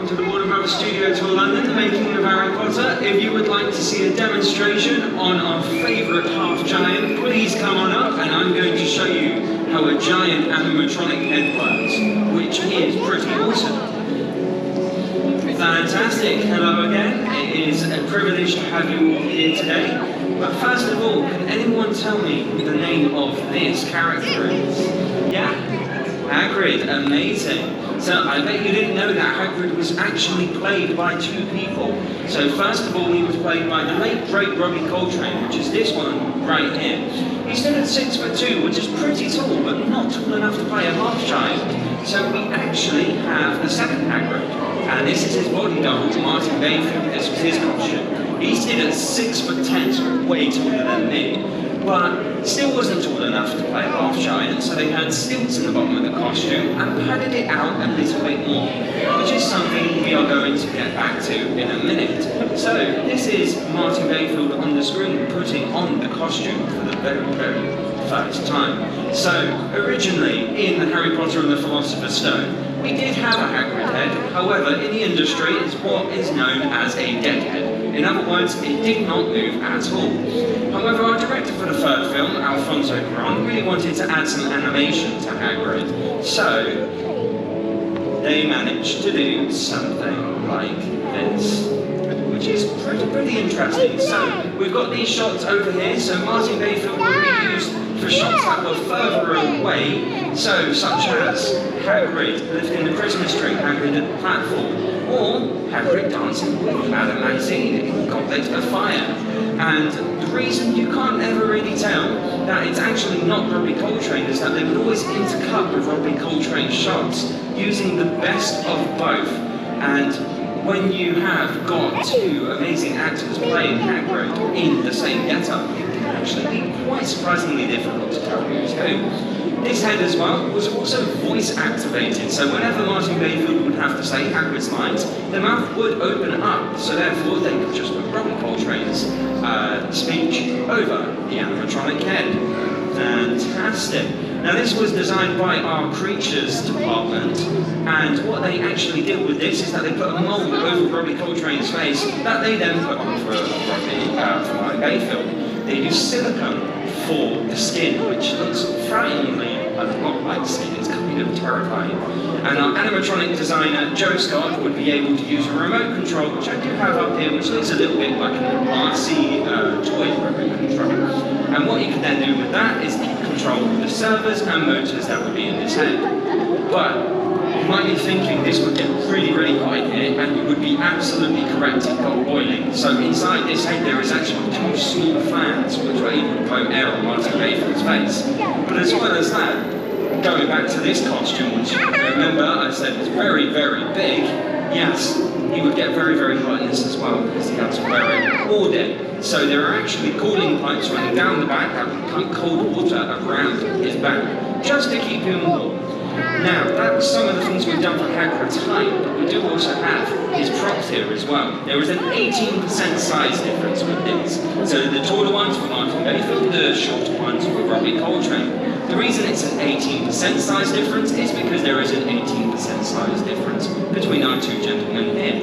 welcome to the Warner Brothers Studio Tour London, the making of Harry Potter. If you would like to see a demonstration on our favourite half-giant, please come on up and I'm going to show you how a giant animatronic head works, which is pretty awesome. Fantastic, hello again. It is a privilege to have you all here today. But first of all, can anyone tell me the name of this character is? Yeah, Hagrid, amazing. So I bet you didn't know that Hagrid was actually played by two people. So first of all, he was played by the late great Robbie Coltrane, which is this one right here. He stood at 6'2", which is pretty tall, but not tall enough to play a half-giant. So we actually have a second Hagrid, and this is his body double, Martin Bayfield. This was his costume. He stood at 6'10", so way taller than me. But still wasn't tall enough to play half-giant, so they had stilts in the bottom of the costume and padded it out a little bit more, which is something we are going to get back to in a minute. So this is Martin Bayfield on the screen putting on the costume for the very, very first time. So originally in Harry Potter and the Philosopher's Stone, we did have a Hagrid head. However, in the industry, it's what is known as a dead head. In other words, it did not move at all. However, our director for the third film, Alfonso Cuarón, really wanted to add some animation to Hagrid. So they managed to do something like this, which is pretty interesting. So we've got these shots over here. So Martin Bayfield will be used for shots that were further away, so such as Hagrid lifting the Christmas tree, Hagrid at the platform, or Hagrid dancing with Madame Maxine in Goblet of Fire. And the reason you can't ever really tell that it's actually not Robbie Coltrane is that they would always intercut with Robbie Coltrane shots using the best of both. And when you have got two amazing actors playing Hagrid in the same getup, it can actually be quite surprisingly difficult to tell who's who. This head as well was also voice activated, so whenever Martin Bayfield would have to say Hagrid's lines, the mouth would open up, so therefore they could just put Robbie Coltrane's speech over the animatronic head. Fantastic. Now this was designed by our creatures department, and what they actually did with this is that they put a mould over Robbie Coltrane's face that they then put on for Martin Bayfield. They use silicone for the skin, which looks frighteningly a lot like skin. It's kind of terrifying. And our animatronic designer, Joe Scott, would be able to use a remote control, which I do have up here, which looks a little bit like an RC toy remote control. And what you can then do with that is keep control of the servers and motors that would be in this head. But you might be thinking this would get really hot in here, and you would be absolutely correct, it got boiling. So inside this head there is actually two small fans which are able to blow air on Martin Bayfield's face. But as well as that, going back to this costume, which remember I said was very big, yes, he would get very hot in this as well because he had to wear it all day. So there are actually cooling pipes running down the back that would pump cold water around his back just to keep him warm. Now, that was some of the things we've done for Hagrid's height, but we do also have his props here as well. There is an 18% size difference with this. So the taller ones for Martin Bayfield, the shorter ones for Robbie Coltrane. The reason it's an 18% size difference is because there is an 18% size difference between our two gentlemen here.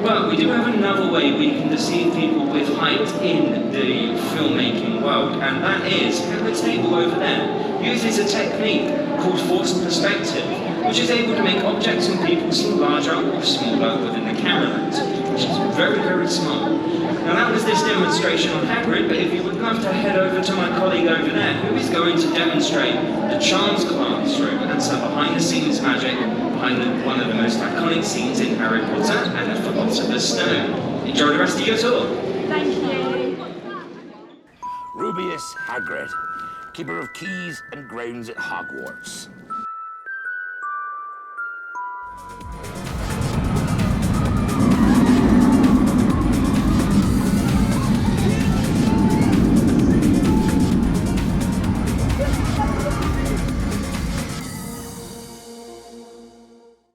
But we do have another way we can deceive people with height in the filmmaking world, and that is Hagrid's table over there uses a technique called forced perspective, which is able to make objects and people seem larger or smaller within the camera lens, which is very smart. Now that was this demonstration on Hagrid, but if you would love to head over to my colleague over there, who is going to demonstrate the Charms classroom and some behind-the-scenes magic behind one of the most iconic scenes in Harry Potter and the Philosopher's Stone. Enjoy the rest of your tour. Thank you. Rubeus Hagrid, keeper of keys and grounds at Hogwarts.